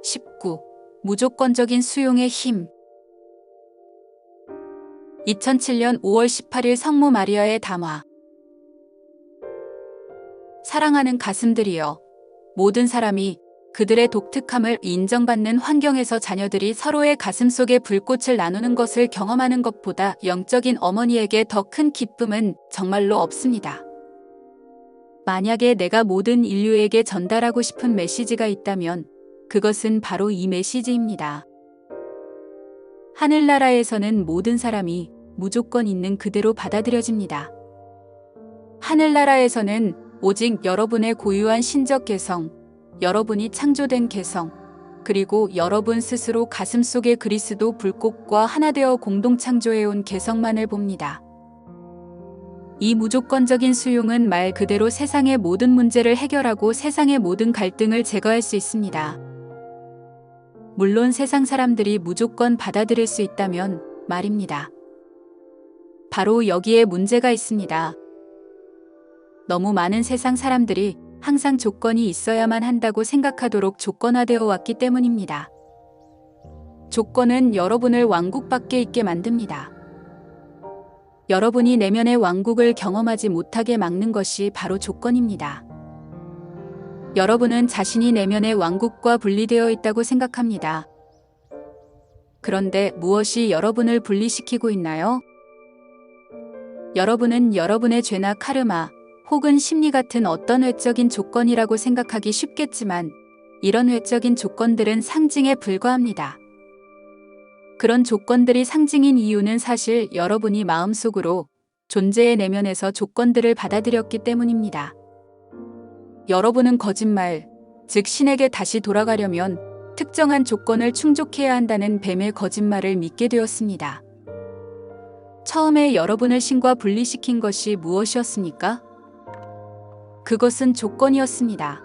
19. 무조건적인 수용의 힘. 2007년 5월 18일 성모 마리아의 담화. 사랑하는 가슴들이여, 모든 사람이 그들의 독특함을 인정받는 환경에서 자녀들이 서로의 가슴 속에 불꽃을 나누는 것을 경험하는 것보다 영적인 어머니에게 더 큰 기쁨은 정말로 없습니다. 만약에 내가 모든 인류에게 전달하고 싶은 메시지가 있다면 그것은 바로 이 메시지입니다. 하늘나라에서는 모든 사람이 무조건 있는 그대로 받아들여집니다. 하늘나라에서는 오직 여러분의 고유한 신적 개성, 여러분이 창조된 개성, 그리고 여러분 스스로 가슴속에 그리스도 불꽃과 하나 되어 공동 창조해온 개성만을 봅니다. 이 무조건적인 수용은 말 그대로 세상의 모든 문제를 해결하고 세상의 모든 갈등을 제거할 수 있습니다. 물론 세상 사람들이 무조건 받아들일 수 있다면 말입니다. 바로 여기에 문제가 있습니다. 너무 많은 세상 사람들이 항상 조건이 있어야만 한다고 생각하도록 조건화되어 왔기 때문입니다. 조건은 여러분을 왕국 밖에 있게 만듭니다. 여러분이 내면의 왕국을 경험하지 못하게 막는 것이 바로 조건입니다. 여러분은 자신이 내면의 왕국과 분리되어 있다고 생각합니다. 그런데 무엇이 여러분을 분리시키고 있나요? 여러분은 여러분의 죄나 카르마 혹은 심리 같은 어떤 외적인 조건이라고 생각하기 쉽겠지만 이런 외적인 조건들은 상징에 불과합니다. 그런 조건들이 상징인 이유는 사실 여러분이 마음속으로 존재의 내면에서 조건들을 받아들였기 때문입니다. 여러분은 거짓말, 즉 신에게 다시 돌아가려면 특정한 조건을 충족해야 한다는 뱀의 거짓말을 믿게 되었습니다. 처음에 여러분을 신과 분리시킨 것이 무엇이었습니까? 그것은 조건이었습니다.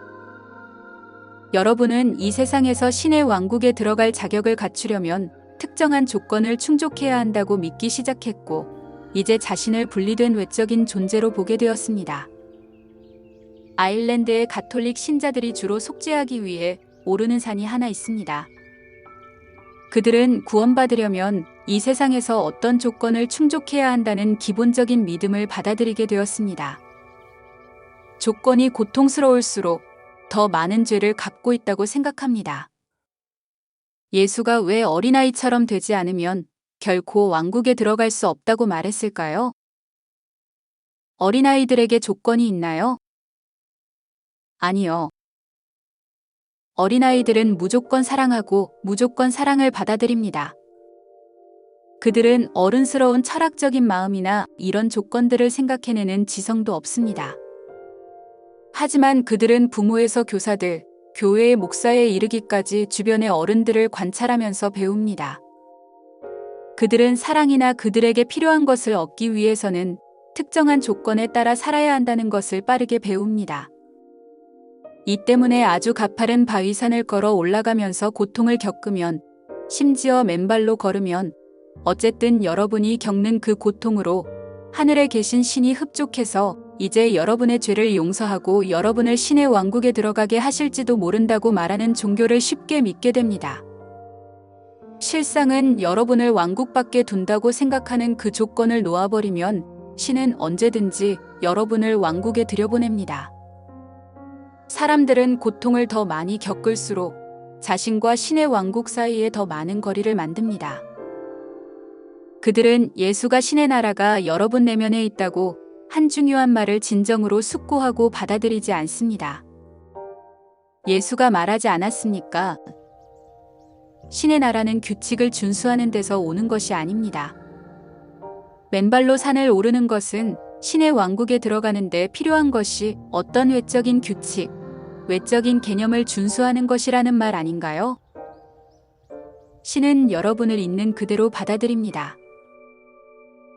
여러분은 이 세상에서 신의 왕국에 들어갈 자격을 갖추려면 특정한 조건을 충족해야 한다고 믿기 시작했고, 이제 자신을 분리된 외적인 존재로 보게 되었습니다. 아일랜드의 가톨릭 신자들이 주로 속죄하기 위해 오르는 산이 하나 있습니다. 그들은 구원받으려면 이 세상에서 어떤 조건을 충족해야 한다는 기본적인 믿음을 받아들이게 되었습니다. 조건이 고통스러울수록 더 많은 죄를 갚고 있다고 생각합니다. 예수가 왜 어린아이처럼 되지 않으면 결코 왕국에 들어갈 수 없다고 말했을까요? 어린아이들에게 조건이 있나요? 아니요. 어린아이들은 무조건 사랑하고 무조건 사랑을 받아들입니다. 그들은 어른스러운 철학적인 마음이나 이런 조건들을 생각해내는 지성도 없습니다. 하지만 그들은 부모에서 교사들, 교회의 목사에 이르기까지 주변의 어른들을 관찰하면서 배웁니다. 그들은 사랑이나 그들에게 필요한 것을 얻기 위해서는 특정한 조건에 따라 살아야 한다는 것을 빠르게 배웁니다. 이 때문에 아주 가파른 바위산을 걸어 올라가면서 고통을 겪으면, 심지어 맨발로 걸으면, 어쨌든 여러분이 겪는 그 고통으로 하늘에 계신 신이 흡족해서 이제 여러분의 죄를 용서하고 여러분을 신의 왕국에 들어가게 하실지도 모른다고 말하는 종교를 쉽게 믿게 됩니다. 실상은 여러분을 왕국 밖에 둔다고 생각하는 그 조건을 놓아버리면 신은 언제든지 여러분을 왕국에 들여보냅니다. 사람들은 고통을 더 많이 겪을수록 자신과 신의 왕국 사이에 더 많은 거리를 만듭니다. 그들은 예수가 신의 나라가 여러분 내면에 있다고 한 중요한 말을 진정으로 숙고하고 받아들이지 않습니다. 예수가 말하지 않았습니까? 신의 나라는 규칙을 준수하는 데서 오는 것이 아닙니다. 맨발로 산을 오르는 것은 신의 왕국에 들어가는 데 필요한 것이 어떤 외적인 규칙, 외적인 개념을 준수하는 것이라는 말 아닌가요? 신은 여러분을 있는 그대로 받아들입니다.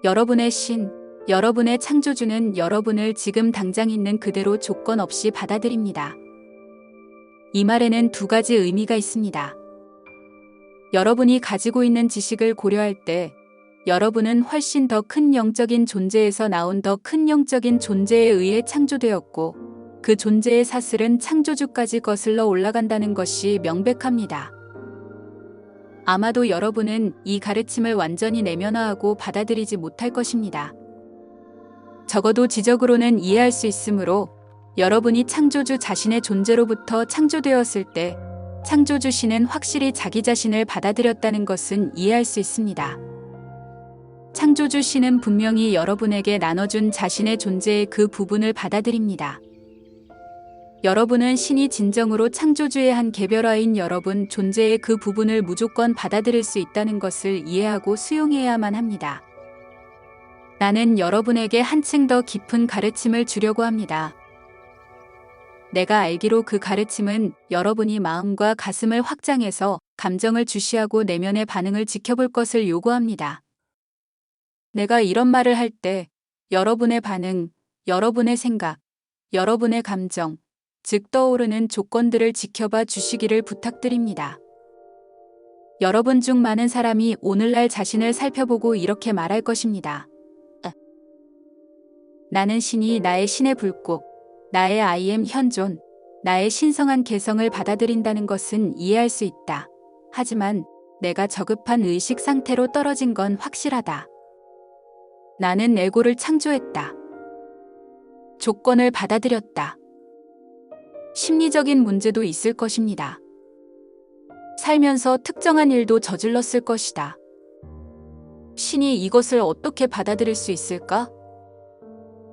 여러분의 신, 여러분의 창조주는 여러분을 지금 당장 있는 그대로 조건 없이 받아들입니다. 이 말에는 두 가지 의미가 있습니다. 여러분이 가지고 있는 지식을 고려할 때 여러분은 훨씬 더 큰 영적인 존재에서 나온 더 큰 영적인 존재에 의해 창조되었고, 그 존재의 사슬은 창조주까지 거슬러 올라간다는 것이 명백합니다. 아마도 여러분은 이 가르침을 완전히 내면화하고 받아들이지 못할 것입니다. 적어도 지적으로는 이해할 수 있으므로 여러분이 창조주 자신의 존재로부터 창조되었을 때 창조주 신은 확실히 자기 자신을 받아들였다는 것은 이해할 수 있습니다. 창조주 신은 분명히 여러분에게 나눠준 자신의 존재의 그 부분을 받아들입니다. 여러분은 신이 진정으로 창조주의 한 개별화인 여러분 존재의 그 부분을 무조건 받아들일 수 있다는 것을 이해하고 수용해야만 합니다. 나는 여러분에게 한층 더 깊은 가르침을 주려고 합니다. 내가 알기로 그 가르침은 여러분이 마음과 가슴을 확장해서 감정을 주시하고 내면의 반응을 지켜볼 것을 요구합니다. 내가 이런 말을 할 때 여러분의 반응, 여러분의 생각, 여러분의 감정, 즉 떠오르는 조건들을 지켜봐 주시기를 부탁드립니다. 여러분 중 많은 사람이 오늘날 자신을 살펴보고 이렇게 말할 것입니다. 나는 신이 나의 신의 불꽃, 나의 I am 현존, 나의 신성한 개성을 받아들인다는 것은 이해할 수 있다. 하지만 내가 저급한 의식 상태로 떨어진 건 확실하다. 나는 에고를 창조했다. 조건을 받아들였다. 심리적인 문제도 있을 것입니다. 살면서 특정한 일도 저질렀을 것이다. 신이 이것을 어떻게 받아들일 수 있을까?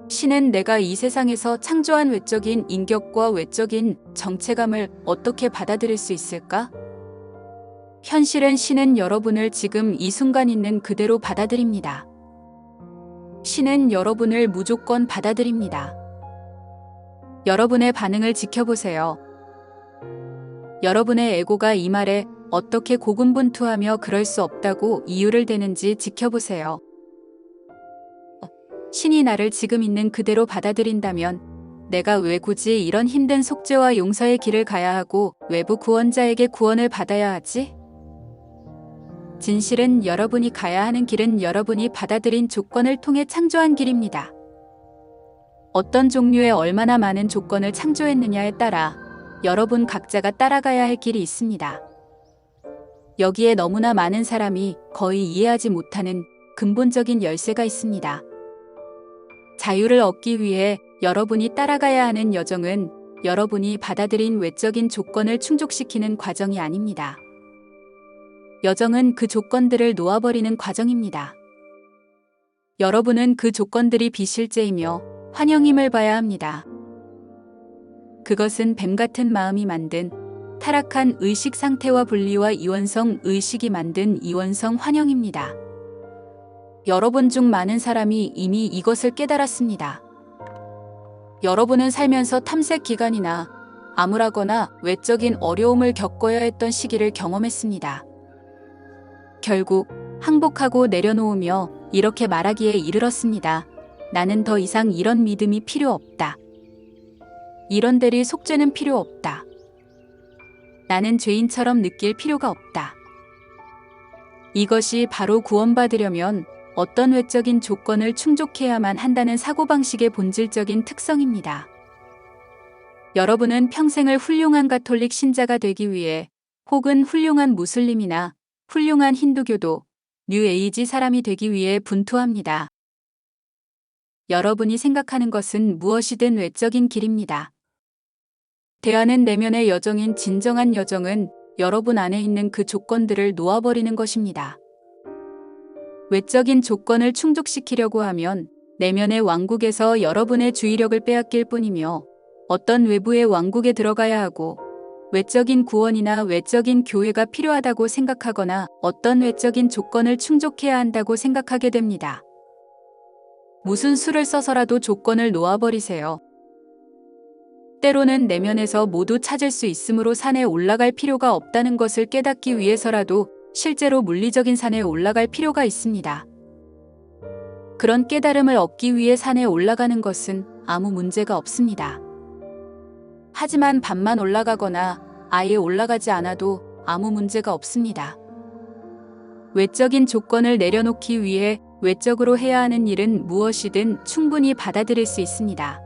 신은 내가 이 세상에서 창조한 외적인 인격과 외적인 정체감을 어떻게 받아들일 수 있을까? 현실은 신은 여러분을 지금 이 순간 있는 그대로 받아들입니다. 신은 여러분을 무조건 받아들입니다. 여러분의 반응을 지켜보세요. 여러분의 에고가 이 말에 어떻게 고군분투하며 그럴 수 없다고 이유를 대는지 지켜보세요. 신이 나를 지금 있는 그대로 받아들인다면 내가 왜 굳이 이런 힘든 속죄와 용서의 길을 가야 하고 외부 구원자에게 구원을 받아야 하지? 진실은 여러분이 가야 하는 길은 여러분이 받아들인 조건을 통해 창조한 길입니다. 어떤 종류의 얼마나 많은 조건을 창조했느냐에 따라 여러분 각자가 따라가야 할 길이 있습니다. 여기에 너무나 많은 사람이 거의 이해하지 못하는 근본적인 열쇠가 있습니다. 자유를 얻기 위해 여러분이 따라가야 하는 여정은 여러분이 받아들인 외적인 조건을 충족시키는 과정이 아닙니다. 여정은 그 조건들을 놓아버리는 과정입니다. 여러분은 그 조건들이 비실제이며 환영임을 봐야 합니다. 그것은 뱀 같은 마음이 만든 타락한 의식 상태와 분리와 이원성 의식이 만든 이원성 환영입니다. 여러분 중 많은 사람이 이미 이것을 깨달았습니다. 여러분은 살면서 탐색 기간이나 암울하거나 외적인 어려움을 겪어야 했던 시기를 경험했습니다. 결국 항복하고 내려놓으며 이렇게 말하기에 이르렀습니다. 나는 더 이상 이런 믿음이 필요 없다. 이런 대리 속죄는 필요 없다. 나는 죄인처럼 느낄 필요가 없다. 이것이 바로 구원받으려면 어떤 외적인 조건을 충족해야만 한다는 사고방식의 본질적인 특성입니다. 여러분은 평생을 훌륭한 가톨릭 신자가 되기 위해 혹은 훌륭한 무슬림이나 훌륭한 힌두교도 뉴에이지 사람이 되기 위해 분투합니다. 여러분이 생각하는 것은 무엇이든 외적인 길입니다. 대화는 내면의 여정인 진정한 여정은 여러분 안에 있는 그 조건들을 놓아버리는 것입니다. 외적인 조건을 충족시키려고 하면 내면의 왕국에서 여러분의 주의력을 빼앗길 뿐이며 어떤 외부의 왕국에 들어가야 하고 외적인 구원이나 외적인 교회가 필요하다고 생각하거나 어떤 외적인 조건을 충족해야 한다고 생각하게 됩니다. 무슨 수를 써서라도 조건을 놓아버리세요. 때로는 내면에서 모두 찾을 수 있으므로 산에 올라갈 필요가 없다는 것을 깨닫기 위해서라도 실제로 물리적인 산에 올라갈 필요가 있습니다. 그런 깨달음을 얻기 위해 산에 올라가는 것은 아무 문제가 없습니다. 하지만 반만 올라가거나 아예 올라가지 않아도 아무 문제가 없습니다. 외적인 조건을 내려놓기 위해 외적으로 해야 하는 일은 무엇이든 충분히 받아들일 수 있습니다.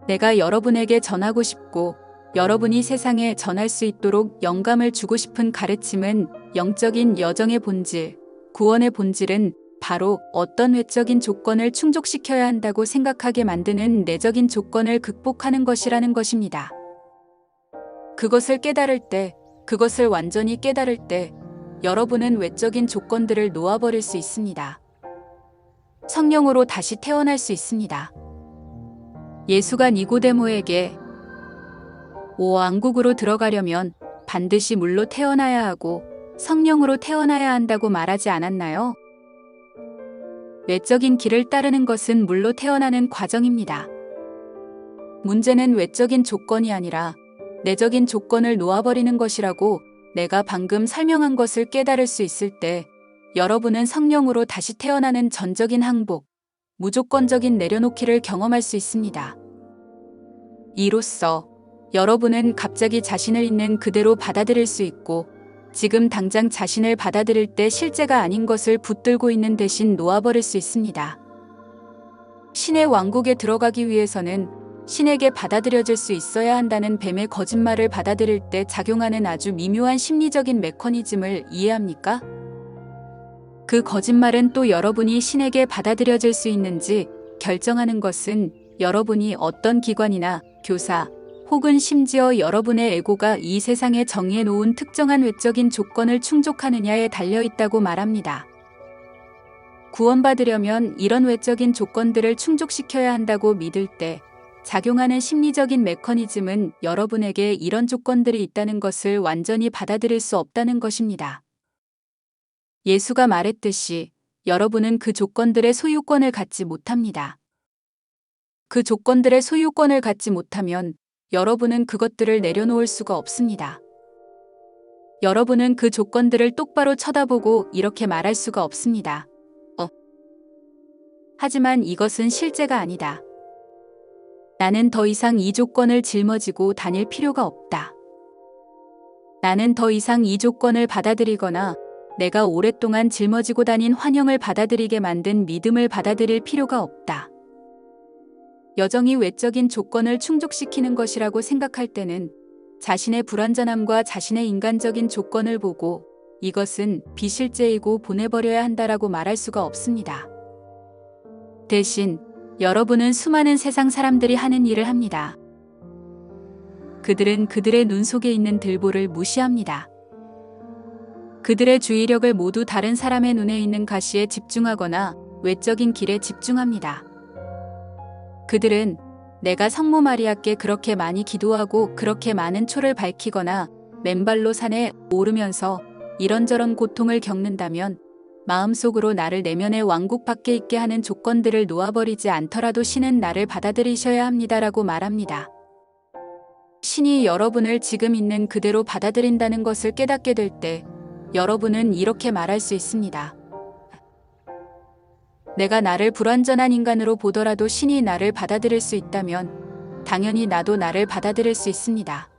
내가 여러분에게 전하고 싶고 여러분이 세상에 전할 수 있도록 영감을 주고 싶은 가르침은 영적인 여정의 본질, 구원의 본질은 바로 어떤 외적인 조건을 충족시켜야 한다고 생각하게 만드는 내적인 조건을 극복하는 것이라는 것입니다. 그것을 깨달을 때, 그것을 완전히 깨달을 때 여러분은 외적인 조건들을 놓아버릴 수 있습니다. 성령으로 다시 태어날 수 있습니다. 예수가 니고데모에게 왕국으로 들어가려면 반드시 물로 태어나야 하고 성령으로 태어나야 한다고 말하지 않았나요? 외적인 길을 따르는 것은 물로 태어나는 과정입니다. 문제는 외적인 조건이 아니라 내적인 조건을 놓아버리는 것이라고 내가 방금 설명한 것을 깨달을 수 있을 때 여러분은 성령으로 다시 태어나는 전적인 항복, 무조건적인 내려놓기를 경험할 수 있습니다. 이로써 여러분은 갑자기 자신을 있는 그대로 받아들일 수 있고 지금 당장 자신을 받아들일 때 실제가 아닌 것을 붙들고 있는 대신 놓아버릴 수 있습니다. 신의 왕국에 들어가기 위해서는 신에게 받아들여질 수 있어야 한다는 뱀의 거짓말을 받아들일 때 작용하는 아주 미묘한 심리적인 메커니즘을 이해합니까? 그 거짓말은 또 여러분이 신에게 받아들여질 수 있는지 결정하는 것은 여러분이 어떤 기관이나 교사 혹은 심지어 여러분의 에고가 이 세상에 정해 놓은 특정한 외적인 조건을 충족하느냐에 달려 있다고 말합니다. 구원받으려면 이런 외적인 조건들을 충족시켜야 한다고 믿을 때 작용하는 심리적인 메커니즘은 여러분에게 이런 조건들이 있다는 것을 완전히 받아들일 수 없다는 것입니다. 예수가 말했듯이 여러분은 그 조건들의 소유권을 갖지 못합니다. 그 조건들의 소유권을 갖지 못하면 여러분은 그것들을 내려놓을 수가 없습니다. 여러분은 그 조건들을 똑바로 쳐다보고 이렇게 말할 수가 없습니다. 하지만 이것은 실제가 아니다. 나는 더 이상 이 조건을 짊어지고 다닐 필요가 없다. 나는 더 이상 이 조건을 받아들이거나 내가 오랫동안 짊어지고 다닌 환영을 받아들이게 만든 믿음을 받아들일 필요가 없다. 여정이 외적인 조건을 충족시키는 것이라고 생각할 때는 자신의 불완전함과 자신의 인간적인 조건을 보고 이것은 비실제이고 보내버려야 한다라고 말할 수가 없습니다. 대신 여러분은 수많은 세상 사람들이 하는 일을 합니다. 그들은 그들의 눈 속에 있는 들보를 무시합니다. 그들의 주의력을 모두 다른 사람의 눈에 있는 가시에 집중하거나 외적인 길에 집중합니다. 그들은 내가 성모 마리아께 그렇게 많이 기도하고 그렇게 많은 초를 밝히거나 맨발로 산에 오르면서 이런저런 고통을 겪는다면 마음속으로 나를 내면의 왕국 밖에 있게 하는 조건들을 놓아버리지 않더라도 신은 나를 받아들이셔야 합니다라고 말합니다. 신이 여러분을 지금 있는 그대로 받아들인다는 것을 깨닫게 될 때 여러분은 이렇게 말할 수 있습니다. 내가 나를 불완전한 인간으로 보더라도 신이 나를 받아들일 수 있다면 당연히 나도 나를 받아들일 수 있습니다.